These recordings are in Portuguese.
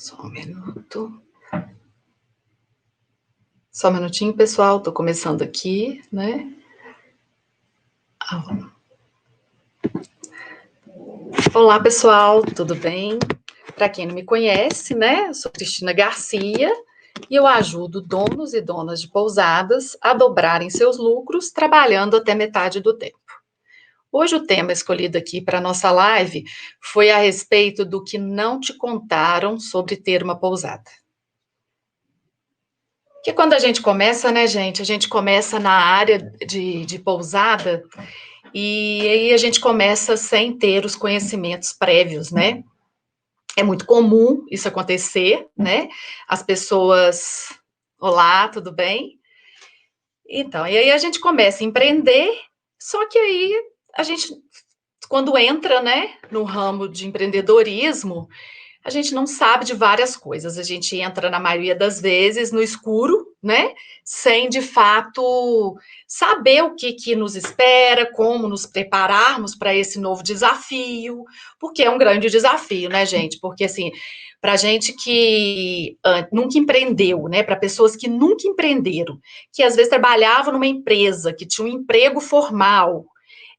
Só um minuto. Só um minutinho, pessoal. Estou começando aqui, né? Olá, pessoal. Tudo bem? Para quem não me conhece, né? Eu sou Cristina Garcia e eu ajudo donos e donas de pousadas a dobrarem seus lucros trabalhando até metade do tempo. Hoje o tema escolhido aqui para a nossa live foi a respeito do que não te contaram sobre ter uma pousada. Porque quando a gente começa, né, gente, a gente começa na área de pousada e aí a gente começa sem ter os conhecimentos prévios, né? É muito comum isso acontecer, né? As pessoas, olá, tudo bem? Então, e aí a gente começa a empreender, só que aí a gente, quando entra, né, no ramo de empreendedorismo, a gente não sabe de várias coisas, a gente entra, na maioria das vezes, no escuro, né? Sem, de fato, saber o que nos espera, como nos prepararmos para esse novo desafio, porque é um grande desafio, né, gente? Porque, assim, para gente que nunca empreendeu, né? Para pessoas que nunca empreenderam, que às vezes trabalhavam numa empresa, que tinha um emprego formal,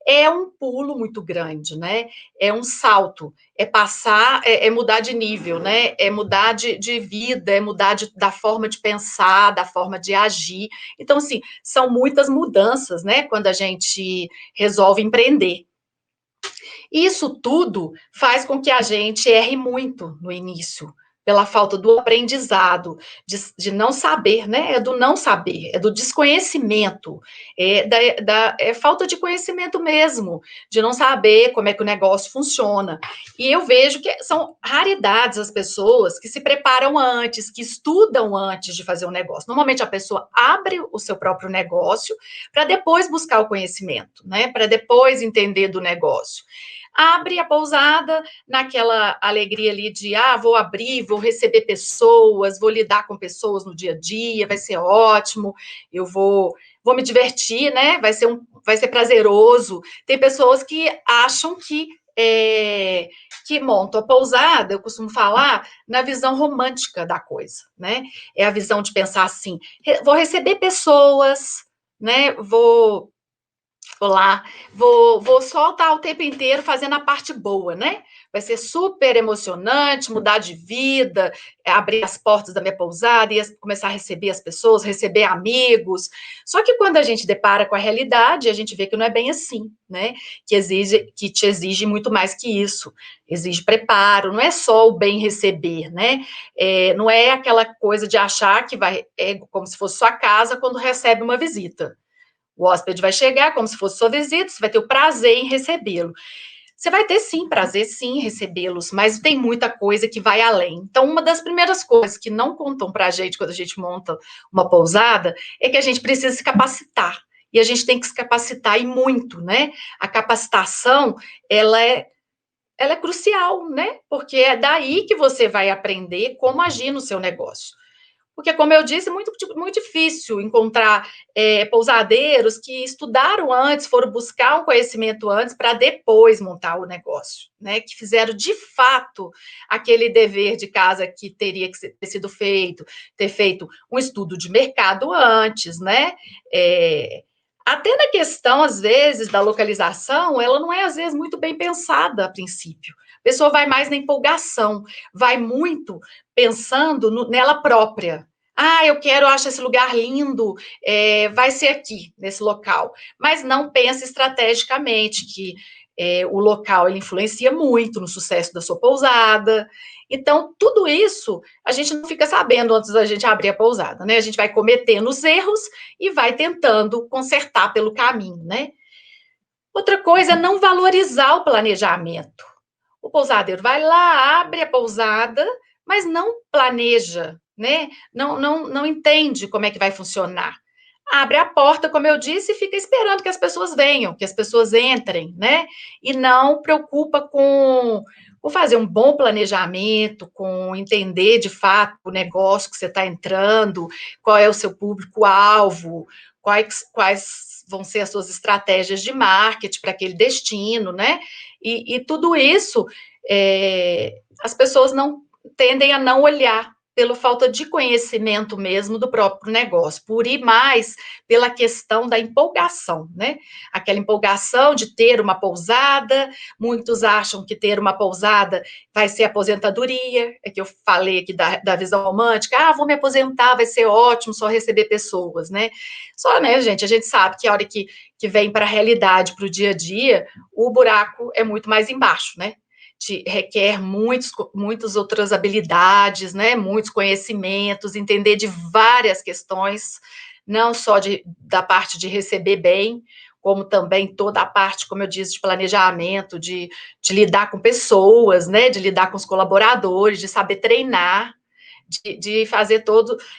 é um pulo muito grande, né? É um salto, é passar, é mudar de nível, né? É mudar de vida, é mudar da forma de pensar, da forma de agir. Então, assim, são muitas mudanças, né? Quando a gente resolve empreender. Isso tudo faz com que a gente erre muito no início, pela falta do aprendizado, de não saber, né? É do não saber, é do desconhecimento, é falta de conhecimento mesmo, de não saber como é que o negócio funciona. E eu vejo que são raridades as pessoas que se preparam antes, que estudam antes de fazer um negócio. Normalmente a pessoa abre o seu próprio negócio para depois buscar o conhecimento, né? Para depois entender do negócio. Abre a pousada naquela alegria ali de, vou abrir, vou receber pessoas, vou lidar com pessoas no dia a dia, vai ser ótimo, eu vou me divertir, né? Vai ser prazeroso. Tem pessoas que acham que montam a pousada, eu costumo falar, na visão romântica da coisa, né? É a visão de pensar assim, vou receber pessoas, né? Vou só estar o tempo inteiro fazendo a parte boa, né? Vai ser super emocionante, mudar de vida, abrir as portas da minha pousada e começar a receber as pessoas, receber amigos. Só que quando a gente depara com a realidade, a gente vê que não é bem assim, né? Que te exige muito mais que isso. Exige preparo, não é só o bem receber, né? Não é aquela coisa de achar que é como se fosse sua casa quando recebe uma visita. O hóspede vai chegar como se fosse sua visita, você vai ter o prazer em recebê-lo. Você vai ter, sim, prazer, sim, em recebê-los, mas tem muita coisa que vai além. Então, uma das primeiras coisas que não contam para a gente quando a gente monta uma pousada é que a gente precisa se capacitar. E a gente tem que se capacitar e muito, né? A capacitação, ela é crucial, né? Porque é daí que você vai aprender como agir no seu negócio. Porque, como eu disse, é muito difícil encontrar pousadeiros que estudaram antes, foram buscar um conhecimento antes para depois montar o negócio, né? Que fizeram, de fato, aquele dever de casa que teria que ter sido feito, ter feito um estudo de mercado antes, né? Até na questão, às vezes, da localização, ela não é, às vezes, muito bem pensada a princípio. A pessoa vai mais na empolgação, vai muito pensando nela própria. Eu acho esse lugar lindo, vai ser aqui, nesse local. Mas não pensa estrategicamente que o local ele influencia muito no sucesso da sua pousada. Então, tudo isso a gente não fica sabendo antes da gente abrir a pousada, né? A gente vai cometendo os erros e vai tentando consertar pelo caminho, né? Outra coisa é não valorizar o planejamento. O pousadeiro vai lá, abre a pousada, mas não planeja, né? Não entende como é que vai funcionar. Abre a porta, como eu disse, e fica esperando que as pessoas venham, que as pessoas entrem, né? E não preocupa com fazer um bom planejamento, com entender de fato o negócio que você está entrando, qual é o seu público-alvo, quais vão ser as suas estratégias de marketing para aquele destino, né? E tudo isso as pessoas tendem a não olhar pela falta de conhecimento mesmo do próprio negócio, por ir mais pela questão da empolgação, né? Aquela empolgação de ter uma pousada, muitos acham que ter uma pousada vai ser aposentadoria, é que eu falei aqui da visão romântica, vou me aposentar, vai ser ótimo, só receber pessoas, né? Só, né, gente, a gente sabe que a hora que vem para a realidade, para o dia a dia, o buraco é muito mais embaixo, né? Requer muitas outras habilidades, né? Muitos conhecimentos, entender de várias questões, não só da parte de receber bem, como também toda a parte, como eu disse, de planejamento, de lidar com pessoas, né? De lidar com os colaboradores, de saber treinar, de fazer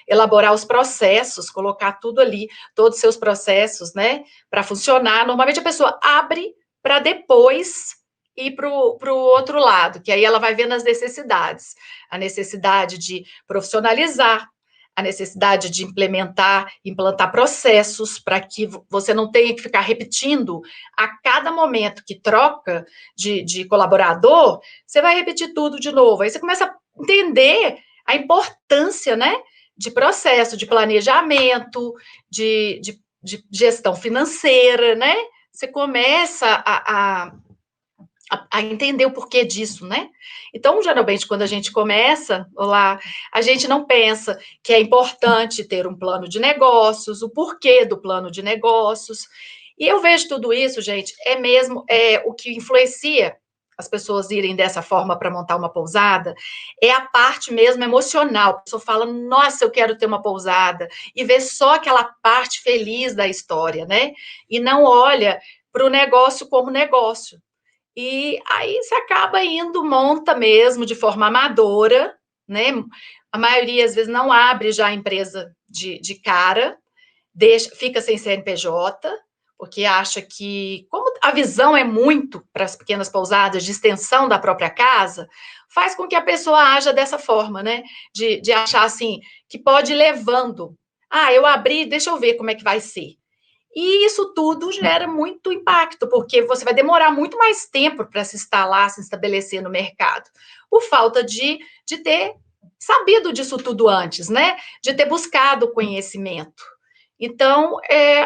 elaborar os processos, colocar tudo ali, todos os seus processos, né? Para funcionar. Normalmente a pessoa abre para depois ir para o outro lado, que aí ela vai vendo as necessidades. A necessidade de profissionalizar, a necessidade de implantar processos para que você não tenha que ficar repetindo a cada momento que troca de colaborador, você vai repetir tudo de novo. Aí você começa a entender a importância, né, de processo, de planejamento, de gestão financeira, né? Você começa a entender o porquê disso, né? Então, geralmente, quando a gente começa lá, a gente não pensa que é importante ter um plano de negócios, o porquê do plano de negócios. E eu vejo tudo isso, gente, o que influencia as pessoas irem dessa forma para montar uma pousada, é a parte mesmo emocional. A pessoa fala, nossa, eu quero ter uma pousada, e vê só aquela parte feliz da história, né? E não olha para o negócio como negócio. E aí você acaba indo, monta mesmo de forma amadora, né? A maioria, às vezes, não abre já a empresa de cara, fica sem CNPJ, porque acha que, como a visão é muito para as pequenas pousadas de extensão da própria casa, faz com que a pessoa haja dessa forma, né? De achar assim, que pode ir levando. Eu abri, deixa eu ver como é que vai ser. E isso tudo gera muito impacto, porque você vai demorar muito mais tempo para se instalar, se estabelecer no mercado, por falta de ter sabido disso tudo antes, né? De ter buscado conhecimento. Então,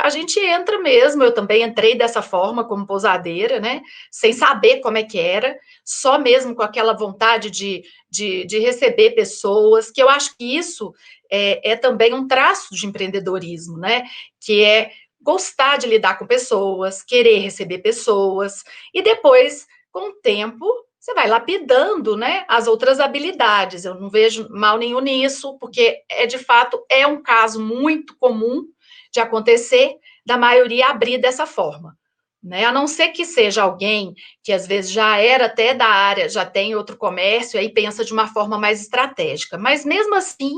a gente entra mesmo, eu também entrei dessa forma, como pousadeira, né? Sem saber como é que era, só mesmo com aquela vontade de receber pessoas, que eu acho que isso é também um traço de empreendedorismo, né? Que é gostar de lidar com pessoas, querer receber pessoas, e depois, com o tempo, você vai lapidando, né, as outras habilidades. Eu não vejo mal nenhum nisso, porque de fato é um caso muito comum de acontecer, da maioria abrir dessa forma. Né? A não ser que seja alguém que às vezes já era até da área, já tem outro comércio, aí pensa de uma forma mais estratégica. Mas mesmo assim,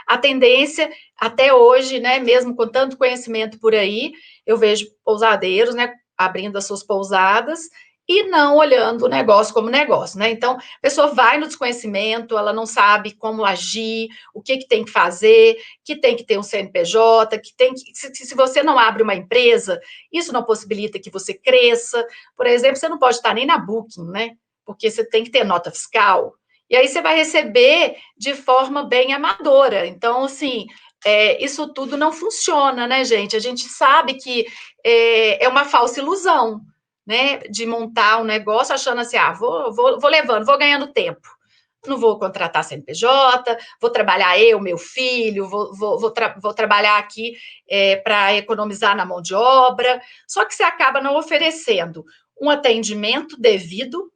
a tendência até hoje, né, mesmo com tanto conhecimento por aí, eu vejo pousadeiros, né, abrindo as suas pousadas e não olhando o negócio como negócio, né? Então, a pessoa vai no desconhecimento, ela não sabe como agir, o que tem que fazer, que tem que ter um CNPJ, se você não abre uma empresa, isso não possibilita que você cresça. Por exemplo, você não pode estar nem na Booking, né? Porque você tem que ter nota fiscal. E aí você vai receber de forma bem amadora. Então, assim, isso tudo não funciona, né, gente? A gente sabe que é uma falsa ilusão, né? De montar um negócio achando assim, vou levando, vou ganhando tempo. Não vou contratar CNPJ, vou trabalhar eu, meu filho, vou trabalhar aqui para economizar na mão de obra. Só que você acaba não oferecendo um atendimento devido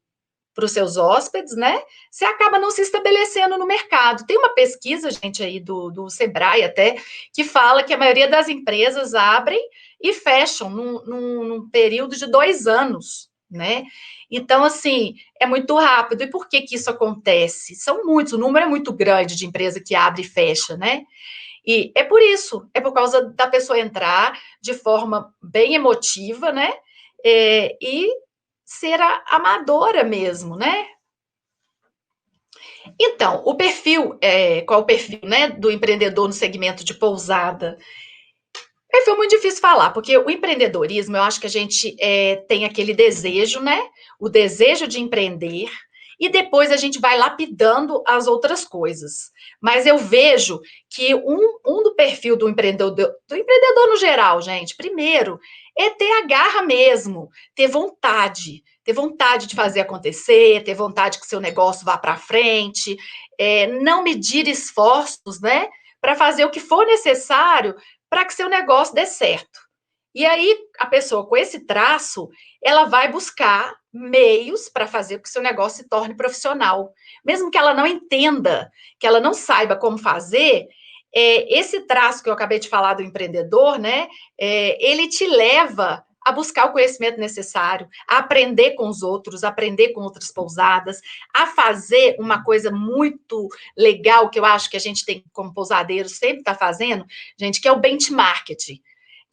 para os seus hóspedes, né? Você acaba não se estabelecendo no mercado. Tem uma pesquisa, gente, aí do Sebrae até, que fala que a maioria das empresas abrem e fecham num período de 2 anos, né? Então, assim, é muito rápido. E por que isso acontece? São muitos, o número é muito grande de empresa que abre e fecha, né? E é por isso, é por causa da pessoa entrar de forma bem emotiva, né? E ser amadora mesmo, né? Então, qual o perfil, né, do empreendedor no segmento de pousada? Foi muito difícil falar, porque o empreendedorismo, eu acho que a gente tem aquele desejo, né? O desejo de empreender, e depois a gente vai lapidando as outras coisas. Mas eu vejo que do perfil do empreendedor no geral, gente, primeiro, é ter a garra mesmo, ter vontade de fazer acontecer, ter vontade que seu negócio vá para frente, não medir esforços, né, para fazer o que for necessário para que seu negócio dê certo. E aí, a pessoa com esse traço, ela vai buscar meios para fazer com que seu negócio se torne profissional. Mesmo que ela não entenda, que ela não saiba como fazer, esse traço que eu acabei de falar do empreendedor, né, ele te leva a buscar o conhecimento necessário, a aprender com os outros, a aprender com outras pousadas, a fazer uma coisa muito legal que eu acho que a gente tem como pousadeiro sempre está fazendo, gente, que é o benchmarking.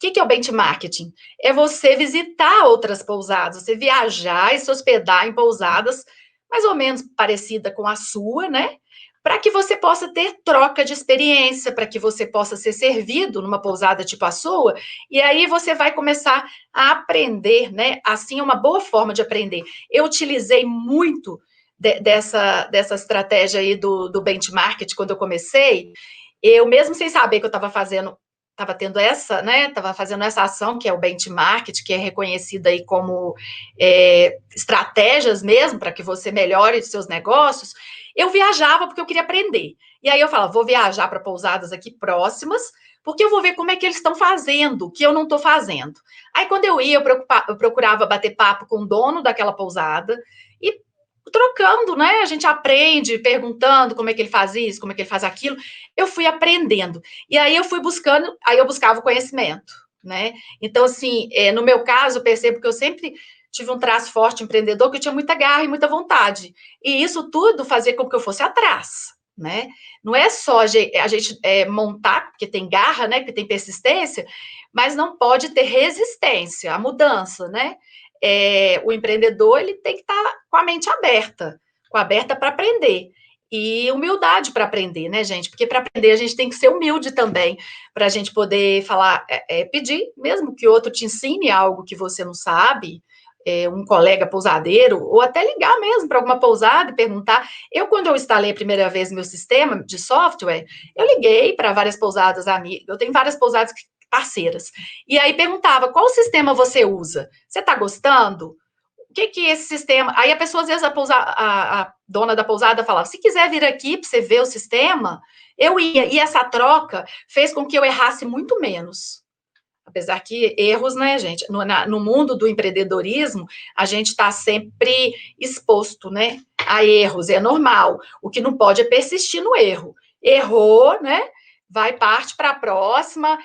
O que é o benchmarking? É você visitar outras pousadas, você viajar e se hospedar em pousadas mais ou menos parecida com a sua, né? Para que você possa ter troca de experiência, para que você possa ser servido numa pousada tipo a sua, e aí você vai começar a aprender, né? Assim é uma boa forma de aprender. Eu utilizei muito dessa estratégia aí do benchmarking quando eu comecei, eu mesmo sem saber que eu estava tendo essa, né? Estava fazendo essa ação que é o benchmarking, que é reconhecida aí como estratégias mesmo para que você melhore os seus negócios. Eu viajava porque eu queria aprender. E aí eu falava, vou viajar para pousadas aqui próximas, porque eu vou ver como é que eles estão fazendo, o que eu não estou fazendo. Aí quando eu ia, eu procurava bater papo com o dono daquela pousada e trocando, né? A gente aprende, perguntando como é que ele faz isso, como é que ele faz aquilo. Eu fui aprendendo. E aí eu fui buscando, aí eu buscava o conhecimento, né? Então, assim, no meu caso, eu percebo que eu sempre tive um traço forte empreendedor, que eu tinha muita garra e muita vontade. E isso tudo fazia com que eu fosse atrás, né? Não é só a gente montar, porque tem garra, né? Porque tem persistência, mas não pode ter resistência à mudança, né? O empreendedor ele tem que estar com a mente aberta, para aprender. E humildade para aprender, né, gente? Porque para aprender a gente tem que ser humilde também, para a gente poder falar, pedir, mesmo que outro te ensine algo que você não sabe, um colega pousadeiro, ou até ligar mesmo para alguma pousada e perguntar. Quando eu instalei a primeira vez meu sistema de software, eu liguei para várias pousadas amigas, eu tenho várias pousadas parceiras, e aí perguntava, qual sistema você usa? Você está gostando? O que é esse sistema? Aí a pessoa, às vezes, a dona da pousada falava, se quiser vir aqui para você ver o sistema, eu ia. E essa troca fez com que eu errasse muito menos. Apesar que erros, né, gente? No mundo do empreendedorismo, a gente está sempre exposto, né, a erros, é normal. O que não pode é persistir no erro. Errou, né? Vai, parte para a próxima,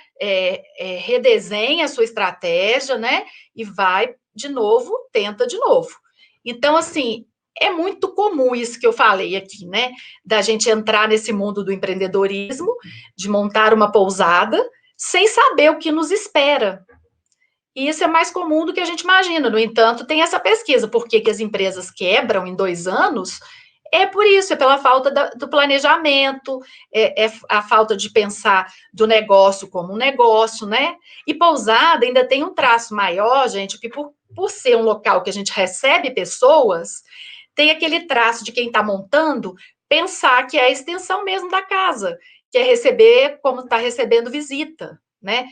redesenha a sua estratégia, né? E vai de novo, tenta de novo. Então, assim, é muito comum isso que eu falei aqui, né? Da gente entrar nesse mundo do empreendedorismo, de montar uma pousada, sem saber o que nos espera. E isso é mais comum do que a gente imagina. No entanto, tem essa pesquisa. Por que as empresas quebram em 2 anos? É por isso, é pela falta do planejamento, é a falta de pensar do negócio como um negócio, né? E pousada ainda tem um traço maior, gente, que por ser um local que a gente recebe pessoas, tem aquele traço de quem está montando pensar que é a extensão mesmo da casa, que é receber como está recebendo visita, né?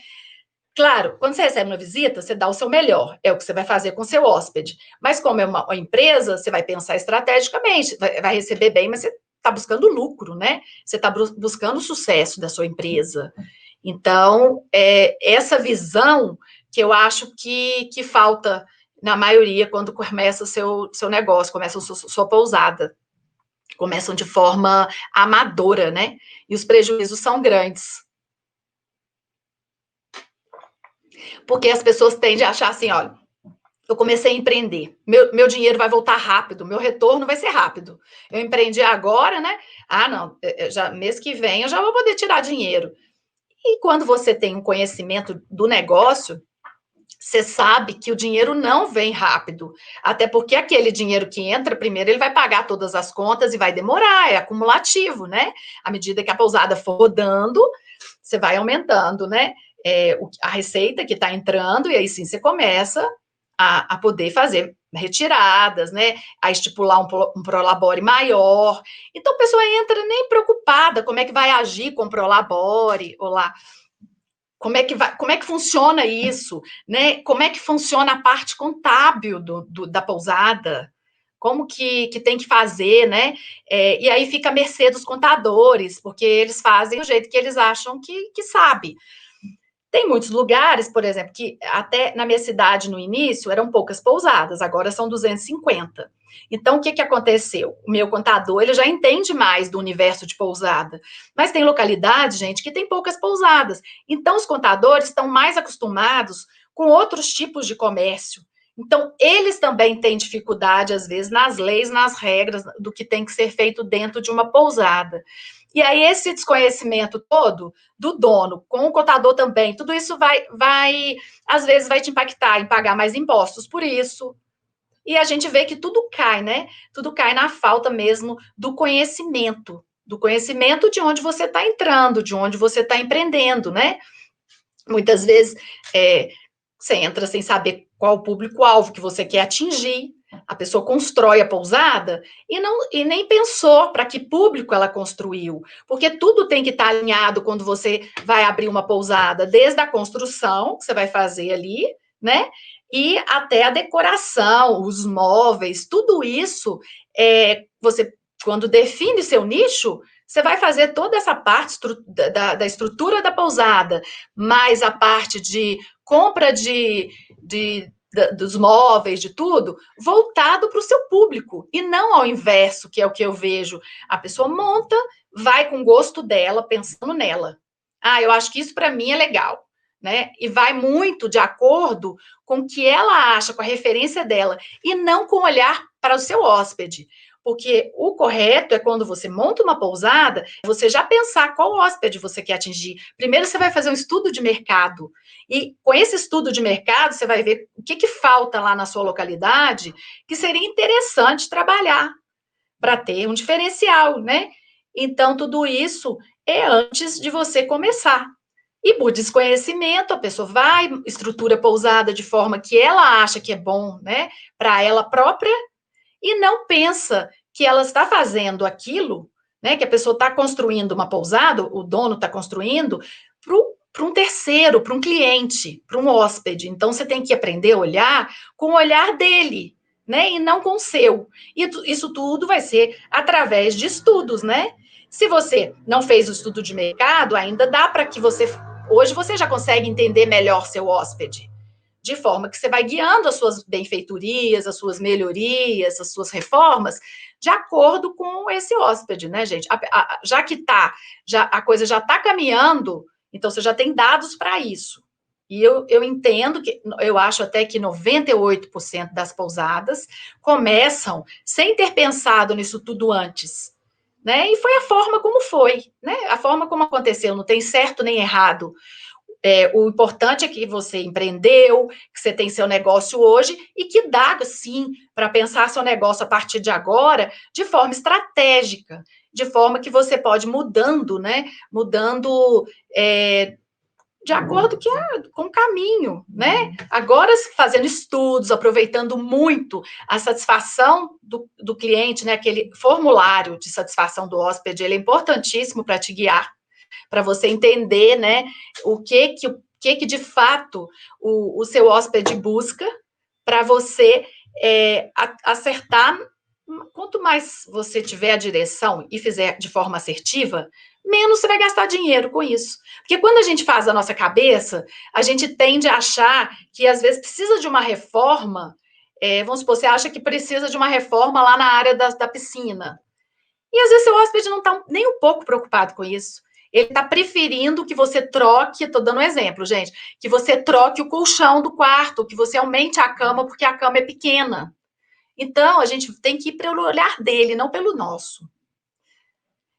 Claro, quando você recebe uma visita, você dá o seu melhor, é o que você vai fazer com o seu hóspede. Mas como é uma empresa, você vai pensar estrategicamente, vai receber bem, mas você está buscando lucro, né? Você está buscando o sucesso da sua empresa. Então, essa visão que eu acho que falta na maioria quando começa o seu negócio, começa a sua pousada. Começam de forma amadora, né? E os prejuízos são grandes. Porque as pessoas tendem a achar assim, olha, eu comecei a empreender, meu dinheiro vai voltar rápido, meu retorno vai ser rápido. Eu empreendi agora, né? Ah, não, já mês que vem eu já vou poder tirar dinheiro. E quando você tem um conhecimento do negócio, você sabe que o dinheiro não vem rápido. Até porque aquele dinheiro que entra, primeiro ele vai pagar todas as contas e vai demorar, é acumulativo, né? À medida que a pousada for rodando, você vai aumentando, né? A receita que está entrando, e aí sim você começa a poder fazer retiradas, né, a estipular um prolabore maior. Então, a pessoa entra nem preocupada como é que vai agir com o prolabore, ou lá, como é que funciona isso, né? Como é que funciona a parte contábil da pousada? Como que tem que fazer, né? E aí fica à mercê dos contadores, porque eles fazem do jeito que eles acham que sabe. Tem muitos lugares, por exemplo, que até na minha cidade no início eram poucas pousadas, agora são 250. Então, o que aconteceu? O meu contador, ele já entende mais do universo de pousada, mas tem localidades, gente, que tem poucas pousadas. Então, os contadores estão mais acostumados com outros tipos de comércio. Então, eles também têm dificuldade, às vezes, nas leis, nas regras do que tem que ser feito dentro de uma pousada. E aí, esse desconhecimento todo do dono, com o contador também, tudo isso às vezes, vai te impactar em pagar mais impostos por isso. E a gente vê que tudo cai, né? Tudo cai na falta mesmo do conhecimento de onde você está entrando, de onde você está empreendendo, né? Muitas vezes você entra sem saber qual o público-alvo que você quer atingir. A pessoa constrói a pousada e nem pensou para que público ela construiu, porque tudo tem que estar alinhado quando você vai abrir uma pousada, desde a construção que você vai fazer ali, né? E até a decoração, os móveis, tudo isso, você, quando define seu nicho, você vai fazer toda essa parte da estrutura da pousada, mais a parte de compra dos móveis, de tudo, voltado para o seu público, e não ao inverso, que é o que eu vejo. A pessoa monta, vai com o gosto dela, pensando nela. Ah, eu acho que isso para mim é legal, né? E vai muito de acordo com o que ela acha, com a referência dela, e não com olhar para o seu hóspede. Porque o correto é quando você monta uma pousada, você já pensar qual hóspede você quer atingir. Primeiro você vai fazer um estudo de mercado. E com esse estudo de mercado, você vai ver o que falta lá na sua localidade que seria interessante trabalhar para ter um diferencial, né? Então, tudo isso é antes de você começar. E por desconhecimento, a pessoa vai, estrutura pousada de forma que ela acha que é bom, né, para ela própria, e não pensa que ela está fazendo aquilo, né, que a pessoa está construindo uma pousada, o dono está construindo, para um terceiro, para um cliente, para um hóspede. Então, você tem que aprender a olhar com o olhar dele, né, e não com o seu. E isso tudo vai ser através de estudos, né? Se você não fez o estudo de mercado, ainda dá para que hoje você já consegue entender melhor seu hóspede, de forma que você vai guiando as suas benfeitorias, as suas melhorias, as suas reformas, de acordo com esse hóspede, né, gente? Já que a coisa já está caminhando, então você já tem dados para isso. E eu entendo eu acho até que 98% das pousadas começam sem ter pensado nisso tudo antes, né? E foi a forma como foi, né? A forma como aconteceu, não tem certo nem errado. O importante é que você empreendeu, que você tem seu negócio hoje e que dá, sim, para pensar seu negócio a partir de agora de forma estratégica, de forma que você pode mudando, né? Mudando de acordo com o caminho, né? Agora fazendo estudos, aproveitando muito a satisfação do cliente, né? Aquele formulário de satisfação do hóspede, ele é importantíssimo para te guiar, para você entender, né, o que de fato o seu hóspede busca, para você acertar. Quanto mais você tiver a direção e fizer de forma assertiva, menos você vai gastar dinheiro com isso. Porque quando a gente faz a nossa cabeça, a gente tende a achar que às vezes precisa de uma reforma. Vamos supor, você acha que precisa de uma reforma lá na área da piscina. E às vezes seu hóspede não está nem um pouco preocupado com isso. Ele está preferindo que você troque, estou dando um exemplo, gente, que você troque o colchão do quarto, que você aumente a cama, porque a cama é pequena. Então, a gente tem que ir pelo olhar dele, não pelo nosso.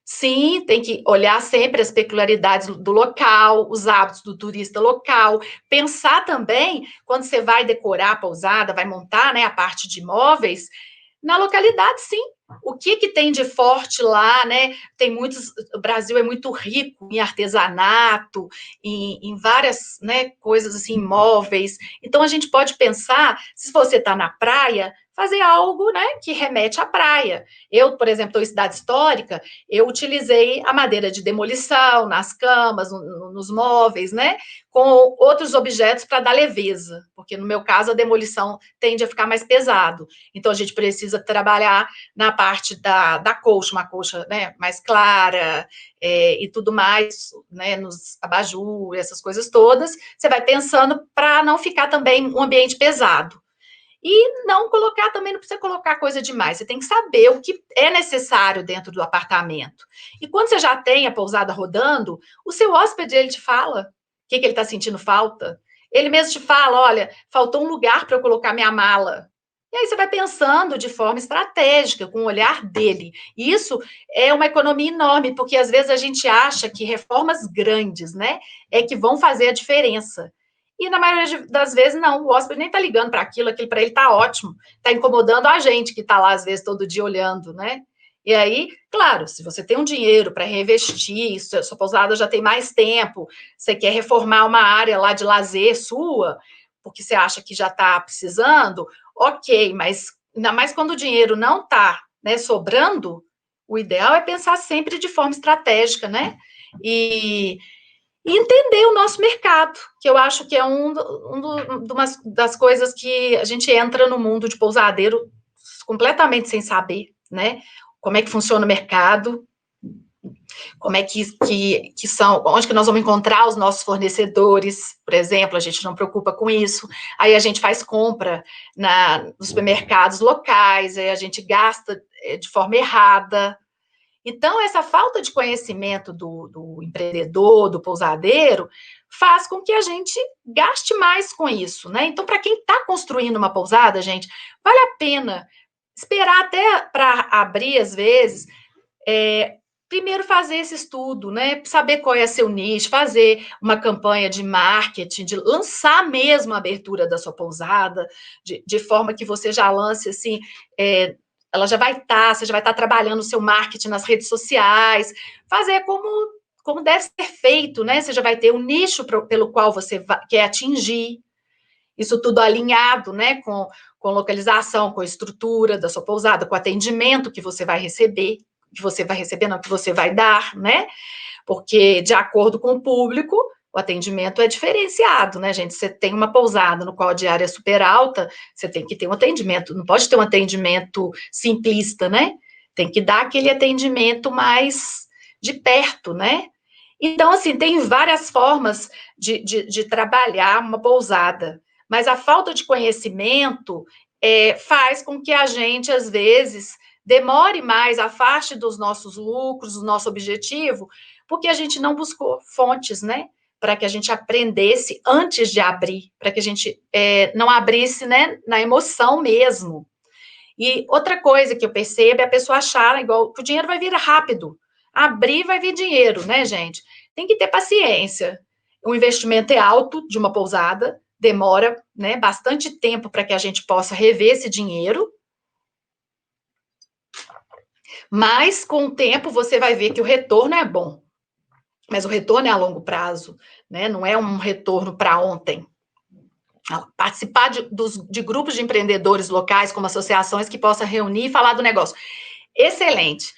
Sim, tem que olhar sempre as peculiaridades do local, os hábitos do turista local, pensar também, quando você vai decorar a pousada, vai montar, né, a parte de imóveis, na localidade, sim. O que tem de forte lá, né? Tem muitos. O Brasil é muito rico em artesanato, em várias, né, coisas assim, móveis. Então a gente pode pensar, se você está na praia, fazer algo, né, que remete à praia. Eu, por exemplo, estou em cidade histórica, eu utilizei a madeira de demolição nas camas, nos móveis, né, com outros objetos para dar leveza, porque no meu caso a demolição tende a ficar mais pesado. Então a gente precisa trabalhar na parte da colcha, uma colcha, né, mais clara, e tudo mais, né, nos abajur, essas coisas todas. Você vai pensando para não ficar também um ambiente pesado. E não colocar também, não precisa colocar coisa demais. Você tem que saber o que é necessário dentro do apartamento. E quando você já tem a pousada rodando, o seu hóspede, ele te fala o que ele está sentindo falta. Ele mesmo te fala, olha, faltou um lugar para eu colocar minha mala. E aí você vai pensando de forma estratégica, com o olhar dele. E isso é uma economia enorme, porque às vezes a gente acha que reformas grandes, né, é que vão fazer a diferença. E na maioria das vezes, não, o hóspede nem tá ligando para aquilo para ele tá ótimo, tá incomodando a gente que tá lá, às vezes, todo dia olhando, né? E aí, claro, se você tem um dinheiro para reinvestir, sua pousada já tem mais tempo, você quer reformar uma área lá de lazer sua, porque você acha que já está precisando, ok, mas ainda mais quando o dinheiro não está, né, sobrando, o ideal é pensar sempre de forma estratégica, né? E entender o nosso mercado, que eu acho que é uma das coisas que a gente entra no mundo de pousadeiro completamente sem saber, né? Como é que funciona o mercado, como é que são, onde que nós vamos encontrar os nossos fornecedores, por exemplo, a gente não preocupa com isso, aí a gente faz compra nos supermercados locais, aí a gente gasta de forma errada. Então, essa falta de conhecimento do empreendedor, do pousadeiro, faz com que a gente gaste mais com isso, né? Então, para quem está construindo uma pousada, gente, vale a pena esperar até para abrir, às vezes, primeiro fazer esse estudo, né? Saber qual é seu nicho, fazer uma campanha de marketing, de lançar mesmo a abertura da sua pousada, de forma que você já lance assim. Ela já vai estar, você já vai estar trabalhando o seu marketing nas redes sociais, fazer como deve ser feito, né? Você já vai ter um nicho pelo qual você quer atingir, isso tudo alinhado, né? Com localização, com a estrutura da sua pousada, com o atendimento não, que você vai dar, né? Porque, de acordo com o público, o atendimento é diferenciado, né, gente? Você tem uma pousada no qual a diária é super alta, você tem que ter um atendimento, não pode ter um atendimento simplista, né? Tem que dar aquele atendimento mais de perto, né? Então, assim, tem várias formas de trabalhar uma pousada, mas a falta de conhecimento faz com que a gente, às vezes, demore mais, afaste dos nossos lucros, do nosso objetivo, porque a gente não buscou fontes, né? Para que a gente aprendesse antes de abrir, para que a gente não abrisse, né, na emoção mesmo. E outra coisa que eu percebo é a pessoa achar igual que o dinheiro vai vir rápido. Abrir vai vir dinheiro, né, gente? Tem que ter paciência. O investimento é alto de uma pousada, demora, né, bastante tempo para que a gente possa rever esse dinheiro. Mas com o tempo você vai ver que o retorno é bom. Mas o retorno é a longo prazo, né? Não é um retorno para ontem. Participar de grupos de empreendedores locais, como associações que possam reunir e falar do negócio. Excelente.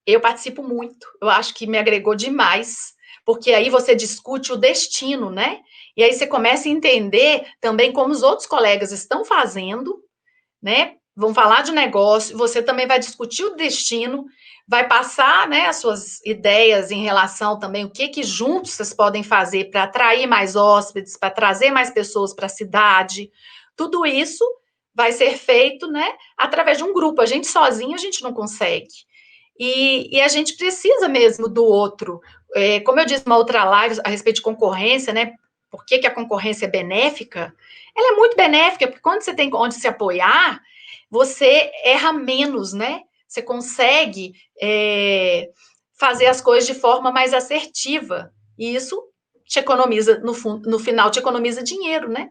Eu participo muito, eu acho que me agregou demais, porque aí você discute o destino, né? E aí você começa a entender também como os outros colegas estão fazendo, né? Vão falar de negócio, você também vai discutir o destino, vai passar, né, as suas ideias em relação também o que juntos vocês podem fazer para atrair mais hóspedes, para trazer mais pessoas para a cidade. Tudo isso vai ser feito, né, através de um grupo. A gente sozinho a gente não consegue. E a gente precisa mesmo do outro. Como eu disse uma outra live a respeito de concorrência, né? Por que a concorrência é benéfica? Ela é muito benéfica, porque quando você tem onde se apoiar, você erra menos, né? Você consegue fazer as coisas de forma mais assertiva. E isso te economiza, no final, te economiza dinheiro, né?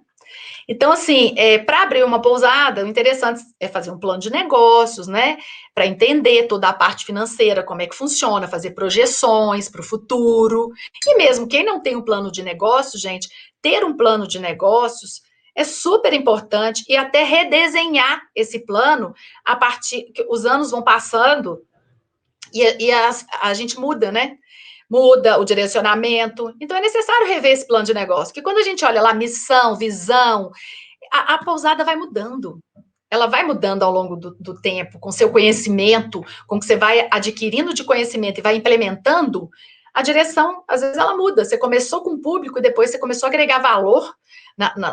Então, assim, para abrir uma pousada, o interessante é fazer um plano de negócios, né? Para entender toda a parte financeira, como é que funciona, fazer projeções para o futuro. E mesmo quem não tem um plano de negócios, gente, ter um plano de negócios É super importante e até redesenhar esse plano a partir que os anos vão passando a gente muda, né? Muda o direcionamento. Então é necessário rever esse plano de negócio, porque quando a gente olha lá missão, visão, a pousada vai mudando. Ela vai mudando ao longo do tempo, com seu conhecimento, com o que você vai adquirindo de conhecimento e vai implementando, a direção, às vezes, ela muda. Você começou com o público e depois você começou a agregar valor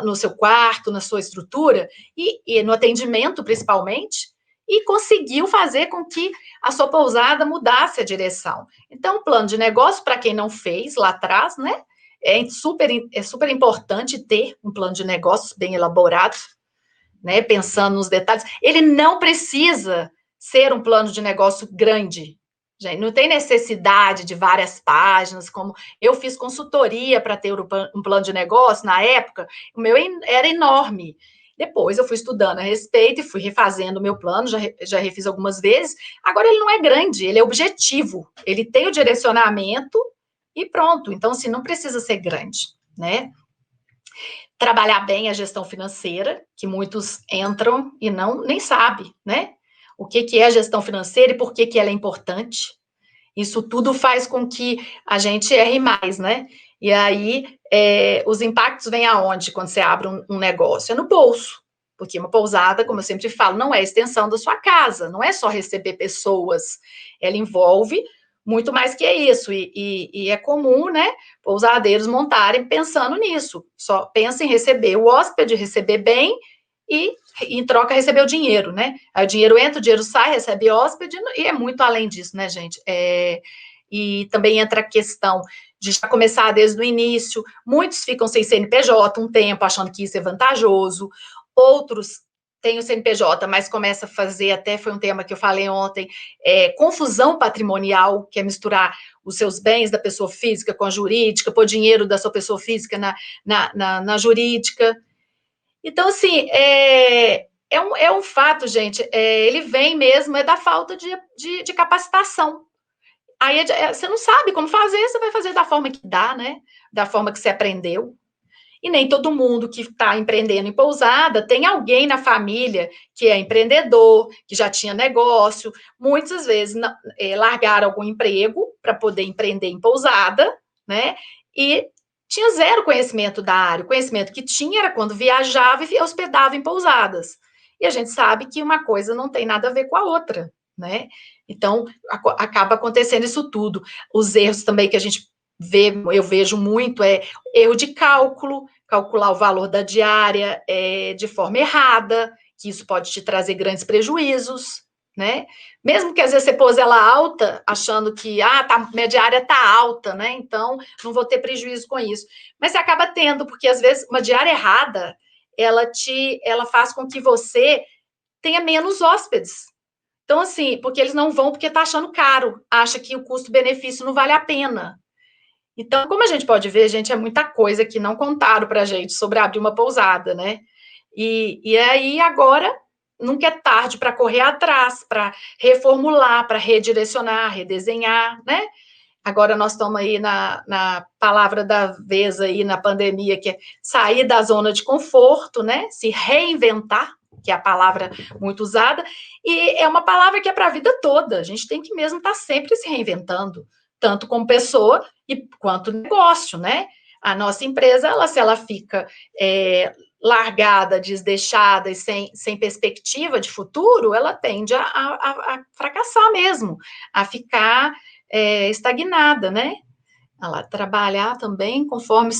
no seu quarto, na sua estrutura, e no atendimento, principalmente, e conseguiu fazer com que a sua pousada mudasse a direção. Então, o plano de negócio, para quem não fez lá atrás, né, é super importante ter um plano de negócios bem elaborado, né, pensando nos detalhes. Ele não precisa ser um plano de negócio grande. Gente, não tem necessidade de várias páginas, como eu fiz consultoria para ter um plano de negócio na época, o meu era enorme. Depois eu fui estudando a respeito e fui refazendo o meu plano, já refiz algumas vezes. Agora ele não é grande, ele é objetivo, ele tem o direcionamento e pronto. Então, assim, não precisa ser grande, né? Trabalhar bem a gestão financeira, que muitos entram e nem sabem, né? O que é a gestão financeira e por que ela é importante. Isso tudo faz com que a gente erre mais, né? E aí, os impactos vêm aonde quando você abre um negócio? É no bolso. Porque uma pousada, como eu sempre falo, não é extensão da sua casa, não é só receber pessoas. Ela envolve muito mais que isso. E é comum, né, pousadeiros montarem pensando nisso. Só pensa em receber o hóspede, receber bem e, em troca, receber o dinheiro, né? Aí o dinheiro entra, o dinheiro sai, recebe hóspede, e é muito além disso, né, gente? E também entra a questão de já começar desde o início. Muitos ficam sem CNPJ um tempo, achando que isso é vantajoso. Outros têm o CNPJ, mas começa a fazer, até foi um tema que eu falei ontem, confusão patrimonial, que é misturar os seus bens da pessoa física com a jurídica, pôr dinheiro da sua pessoa física na jurídica. Então, assim, é um fato, gente, ele vem mesmo da falta de capacitação. Aí você não sabe como fazer, você vai fazer da forma que dá, né? Da forma que você aprendeu. E nem todo mundo que está empreendendo em pousada tem alguém na família que é empreendedor, que já tinha negócio. Muitas vezes largaram algum emprego para poder empreender em pousada, né? E tinha zero conhecimento da área. O conhecimento que tinha era quando viajava e hospedava em pousadas. E a gente sabe que uma coisa não tem nada a ver com a outra, né? Então, acaba acontecendo isso tudo. Os erros também que a gente eu vejo muito erro de cálculo, calcular o valor da diária de forma errada, que isso pode te trazer grandes prejuízos, né? Mesmo que às vezes você pôs ela alta, achando que minha diária está alta, né? Então não vou ter prejuízo com isso. Mas você acaba tendo, porque às vezes uma diária errada ela faz com que você tenha menos hóspedes. Então, assim, porque eles não vão porque está achando caro, acha que o custo-benefício não vale a pena. Então, como a gente pode ver, gente, é muita coisa que não contaram para a gente sobre abrir uma pousada, né? E aí, agora, nunca é tarde para correr atrás, para reformular, para redirecionar, redesenhar, né? Agora nós estamos aí na palavra da vez aí na pandemia, que é sair da zona de conforto, né? Se reinventar, que é a palavra muito usada, e é uma palavra que é para a vida toda. A gente tem que mesmo estar sempre se reinventando, tanto como pessoa quanto negócio, né? A nossa empresa, se ela fica largada, desleixada e sem perspectiva de futuro, ela tende a fracassar mesmo, a ficar estagnada, né? Ela trabalhar também conforme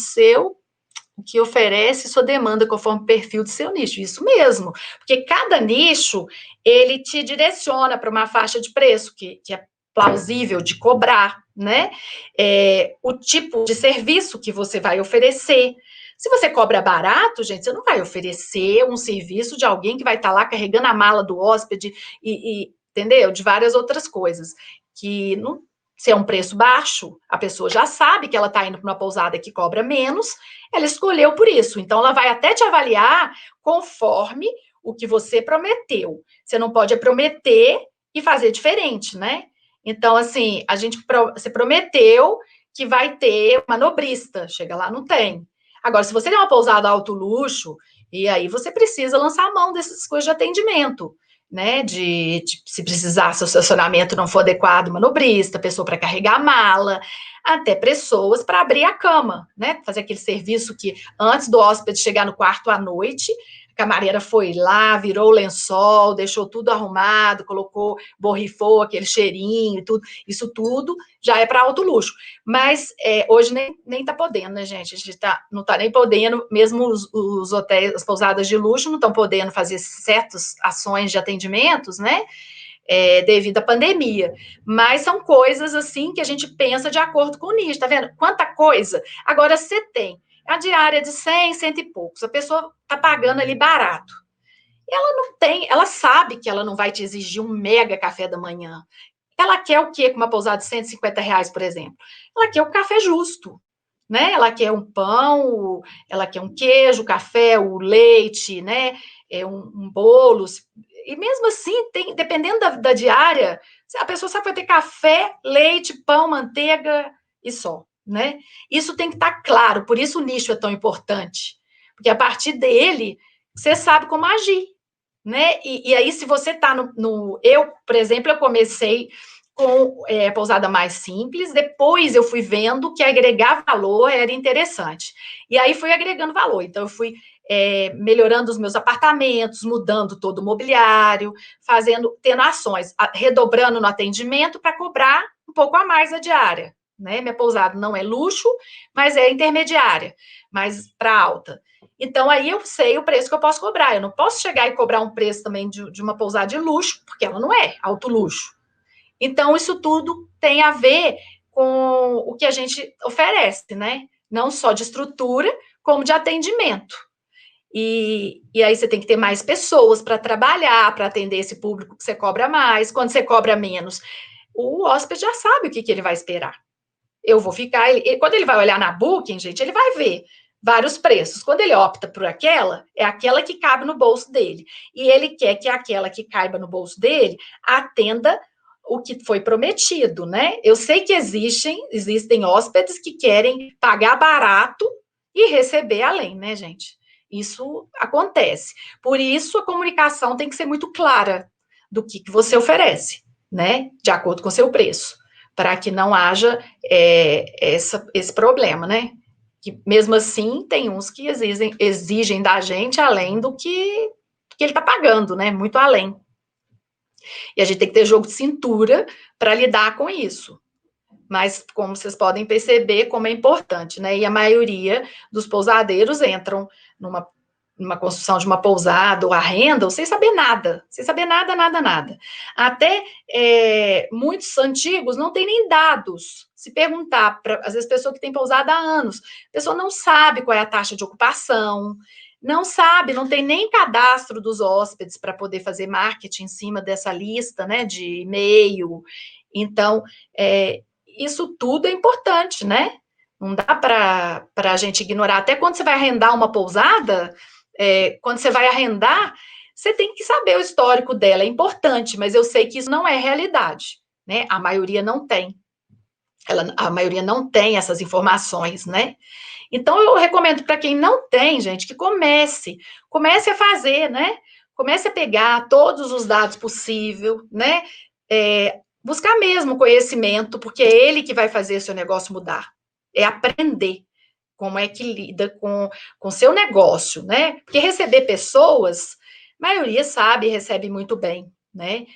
o que oferece sua demanda, conforme o perfil do seu nicho. Isso mesmo, porque cada nicho, ele te direciona para uma faixa de preço que é plausível de cobrar, né? O tipo de serviço que você vai oferecer. Se você cobra barato, gente, você não vai oferecer um serviço de alguém que vai estar lá carregando a mala do hóspede entendeu? De várias outras coisas. Que não, se é um preço baixo, a pessoa já sabe que ela está indo para uma pousada que cobra menos, ela escolheu por isso. Então, ela vai até te avaliar conforme o que você prometeu. Você não pode prometer e fazer diferente, né? Então, assim, você prometeu que vai ter manobrista, chega lá, não tem. Agora, se você tem uma pousada alto luxo, e aí você precisa lançar a mão dessas coisas de atendimento, né? De se precisar, se o estacionamento não for adequado, manobrista, pessoa para carregar a mala, até pessoas para abrir a cama, né? Fazer aquele serviço que antes do hóspede chegar no quarto à noite, a camareira foi lá, virou o lençol, deixou tudo arrumado, colocou, borrifou aquele cheirinho e tudo. Isso tudo já é para alto luxo. Mas hoje nem tá podendo, né, gente? A gente não tá nem podendo, mesmo os hotéis, as pousadas de luxo não estão podendo fazer certas ações de atendimentos, né? Devido à pandemia. Mas são coisas assim que a gente pensa de acordo com o nicho, tá vendo? Quanta coisa. Agora, você tem a diária de 100, cento e poucos, a pessoa tá pagando ali barato. Ela não tem, ela sabe que ela não vai te exigir um mega café da manhã. Ela quer o quê com uma pousada de R$ 150, por exemplo? Ela quer o café justo, né? Ela quer um pão, ela quer um queijo, café, o leite, né? Um bolo. E mesmo assim, dependendo da diária, a pessoa só vai ter café, leite, pão, manteiga e só, né? Isso tem que estar claro, por isso o nicho é tão importante. Porque a partir dele, você sabe como agir, né? E aí, se você está eu, por exemplo, eu comecei com pousada mais simples, depois eu fui vendo que agregar valor era interessante. E aí fui agregando valor. Então, eu fui melhorando os meus apartamentos, mudando todo o mobiliário, tendo ações, redobrando no atendimento para cobrar um pouco a mais a diária. Né? Minha pousada não é luxo, mas é intermediária, mas para alta. Então, aí eu sei o preço que eu posso cobrar. Eu não posso chegar e cobrar um preço também de uma pousada de luxo, porque ela não é alto luxo. Então, isso tudo tem a ver com o que a gente oferece, né? Não só de estrutura, como de atendimento. E aí você tem que ter mais pessoas para trabalhar, para atender esse público que você cobra mais. Quando você cobra menos, o hóspede já sabe o que ele vai esperar. Eu vou ficar. Quando ele vai olhar na Booking, gente, ele vai ver vários preços. Quando ele opta por aquela, é aquela que cabe no bolso dele. E ele quer que aquela que caiba no bolso dele atenda o que foi prometido, né? Eu sei que existem hóspedes que querem pagar barato e receber além, né, gente? Isso acontece. Por isso, a comunicação tem que ser muito clara do que você oferece, né? De acordo com o seu preço, para que não haja esse problema, né? Que mesmo assim tem uns que exigem da gente além do que ele está pagando, né? Muito além. E a gente tem que ter jogo de cintura para lidar com isso. Mas, como vocês podem perceber, como é importante, né? E a maioria dos pousadeiros entram numa construção de uma pousada ou arrendam sem saber nada, nada. Até muitos antigos não têm nem dados. Se perguntar, às vezes, pessoa que tem pousada há anos, a pessoa não sabe qual é a taxa de ocupação, não sabe, não tem nem cadastro dos hóspedes para poder fazer marketing em cima dessa lista, né, de e-mail. Então, isso tudo é importante, né? Não dá para a gente ignorar. Até quando você vai arrendar uma pousada, quando você vai arrendar, você tem que saber o histórico dela, é importante, mas eu sei que isso não é realidade, né? A maioria não tem. A maioria não tem essas informações, né? Então, eu recomendo para quem não tem, gente, que comece a fazer, né? Comece a pegar todos os dados possíveis, né? Buscar mesmo conhecimento, porque é ele que vai fazer o seu negócio mudar. É aprender como é que lida com o seu negócio, né? Porque receber pessoas, a maioria sabe e recebe muito bem, né?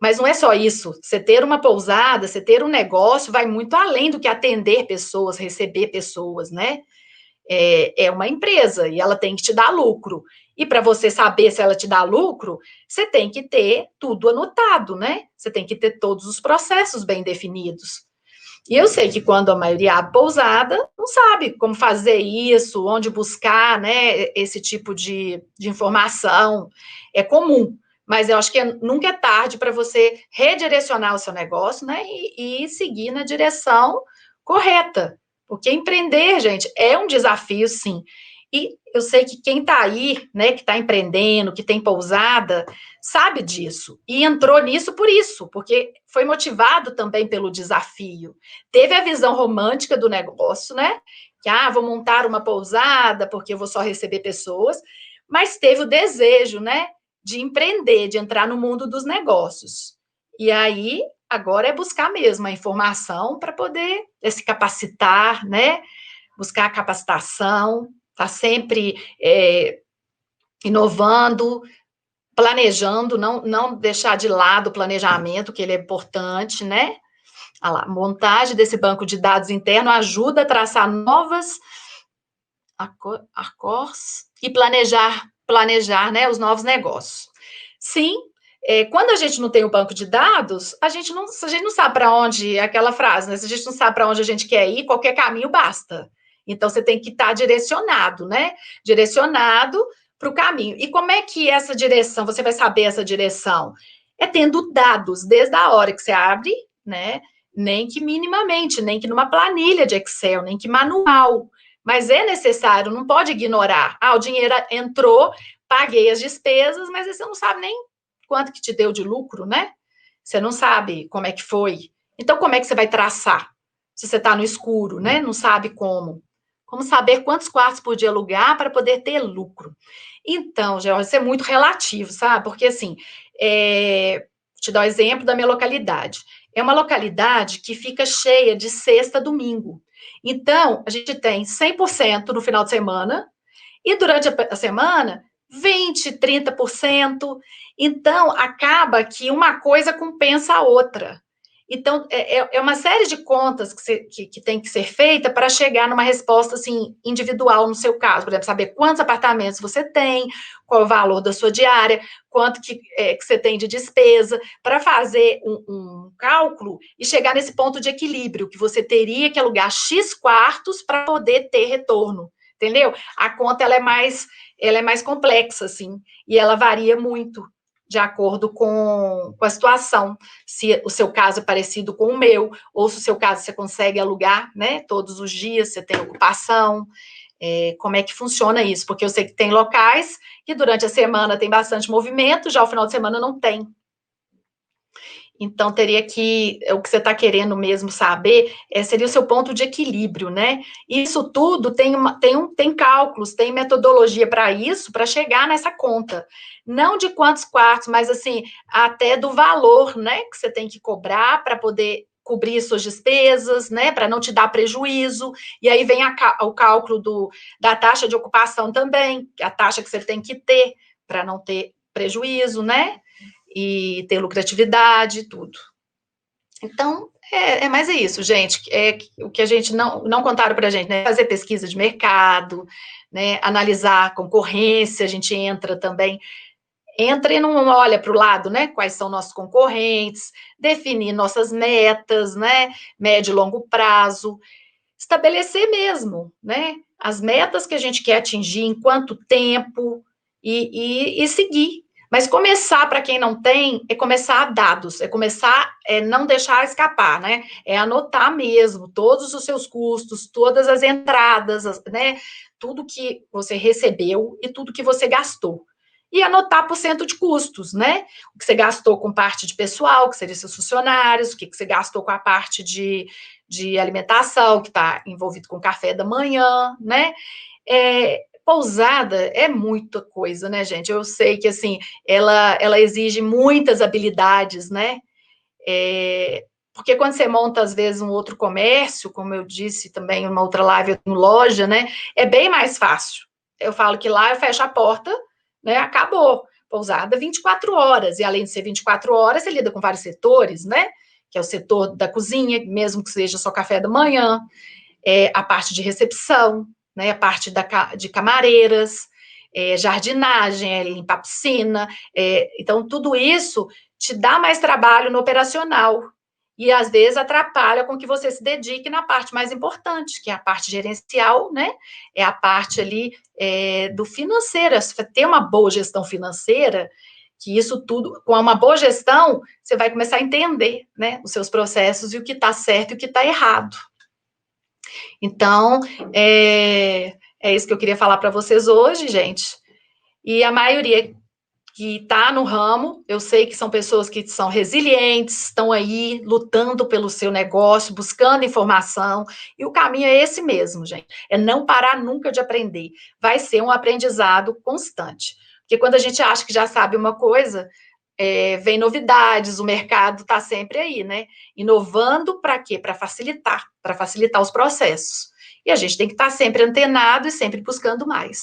Mas não é só isso. Você ter uma pousada, você ter um negócio, vai muito além do que atender pessoas, receber pessoas, né? É uma empresa e ela tem que te dar lucro. E para você saber se ela te dá lucro, você tem que ter tudo anotado, né? Você tem que ter todos os processos bem definidos. E eu sei que quando a maioria abre pousada, não sabe como fazer isso, onde buscar, né, esse tipo de informação. É comum, mas eu acho que nunca é tarde para você redirecionar o seu negócio, né, e seguir na direção correta. Porque empreender, gente, é um desafio, sim. E eu sei que quem está aí, né, que está empreendendo, que tem pousada, sabe disso. E entrou nisso por isso, porque foi motivado também pelo desafio. Teve a visão romântica do negócio, né? que, vou montar uma pousada porque eu vou só receber pessoas, mas teve o desejo, né, de empreender, de entrar no mundo dos negócios. E aí, agora é buscar mesmo a informação para poder se capacitar, né, buscar a capacitação, tá sempre inovando, planejando, não deixar de lado o planejamento, que ele é importante, né? A montagem desse banco de dados interno ajuda a traçar novas acors e planejar, né, os novos negócios. Sim, quando a gente não tem o banco de dados, a gente não sabe para onde, aquela frase, né? Se a gente não sabe para onde a gente quer ir, qualquer caminho basta. Então, você tem que estar direcionado, né? Direcionado para o caminho. E como é que essa direção, você vai saber essa direção? É tendo dados, desde a hora que você abre, né? Nem que minimamente, nem que numa planilha de Excel, nem que manual. Mas é necessário, não pode ignorar. O dinheiro entrou, paguei as despesas, mas você não sabe nem quanto que te deu de lucro, né? Você não sabe como é que foi. Então, como é que você vai traçar? Se você está no escuro, né? Não sabe como. Como saber quantos quartos podia alugar para poder ter lucro? Então, George, isso é muito relativo, sabe? Porque, assim, vou te dar o exemplo da minha localidade. É uma localidade que fica cheia de sexta a domingo. Então, a gente tem 100% no final de semana, e durante a semana, 20%, 30%. Então, acaba que uma coisa compensa a outra. Então, é uma série de contas que tem que ser feita para chegar numa resposta assim, individual no seu caso. Por exemplo, saber quantos apartamentos você tem, qual é o valor da sua diária, quanto que você tem de despesa, para fazer um cálculo e chegar nesse ponto de equilíbrio, que você teria que alugar X quartos para poder ter retorno. Entendeu? A conta ela é mais complexa, assim, e ela varia muito de acordo com a situação, se o seu caso é parecido com o meu, ou se o seu caso você consegue alugar, né, todos os dias, você tem ocupação, como é que funciona isso, porque eu sei que tem locais que durante a semana tem bastante movimento, já o final de semana não tem. Então, teria que, o que você está querendo mesmo saber, seria o seu ponto de equilíbrio, né? Isso tudo tem cálculos, tem metodologia para isso, para chegar nessa conta. Não de quantos quartos, mas assim, até do valor, né, que você tem que cobrar para poder cobrir suas despesas, né, para não te dar prejuízo, e aí vem o cálculo da taxa de ocupação também, a taxa que você tem que ter para não ter prejuízo, né? E ter lucratividade, tudo. Então, mais isso, gente. O que a gente não contaram para a gente, né? Fazer pesquisa de mercado, né? Analisar a concorrência, a gente entra também. Entra e não olha para o lado, né? Quais são nossos concorrentes, definir nossas metas, né? Médio e longo prazo. Estabelecer mesmo, né? As metas que a gente quer atingir, em quanto tempo, e seguir. Mas começar, para quem não tem, é começar a dados, é começar não deixar escapar, né? É anotar mesmo todos os seus custos, todas as entradas, né? Tudo que você recebeu e tudo que você gastou. E anotar por cento de custos, né? O que você gastou com parte de pessoal, que seriam seus funcionários, o que você gastou com a parte de alimentação, que está envolvido com café da manhã, né? Pousada é muita coisa, né, gente? Eu sei que, assim, ela exige muitas habilidades, né? Porque quando você monta, às vezes, um outro comércio, como eu disse também em uma outra live, eu tenho loja, né? É bem mais fácil. Eu falo que lá eu fecho a porta, né? Acabou. Pousada 24 horas. E além de ser 24 horas, você lida com vários setores, né? Que é o setor da cozinha, mesmo que seja só café da manhã, a parte de recepção, né, a parte de camareiras, jardinagem, limpar a piscina. Então, tudo isso te dá mais trabalho no operacional e, às vezes, atrapalha com que você se dedique na parte mais importante, que é a parte gerencial, né? É a parte ali do financeiro. Se você ter uma boa gestão financeira, que isso tudo, com uma boa gestão, você vai começar a entender, né, os seus processos e o que está certo e o que está errado. Então, é isso que eu queria falar para vocês hoje, gente. E a maioria que está no ramo, eu sei que são pessoas que são resilientes, estão aí lutando pelo seu negócio, buscando informação, e o caminho é esse mesmo, gente, é não parar nunca de aprender, vai ser um aprendizado constante, porque quando a gente acha que já sabe uma coisa, vem novidades, o mercado está sempre aí, né, inovando para quê? Para facilitar os processos, e a gente tem que estar sempre antenado e sempre buscando mais.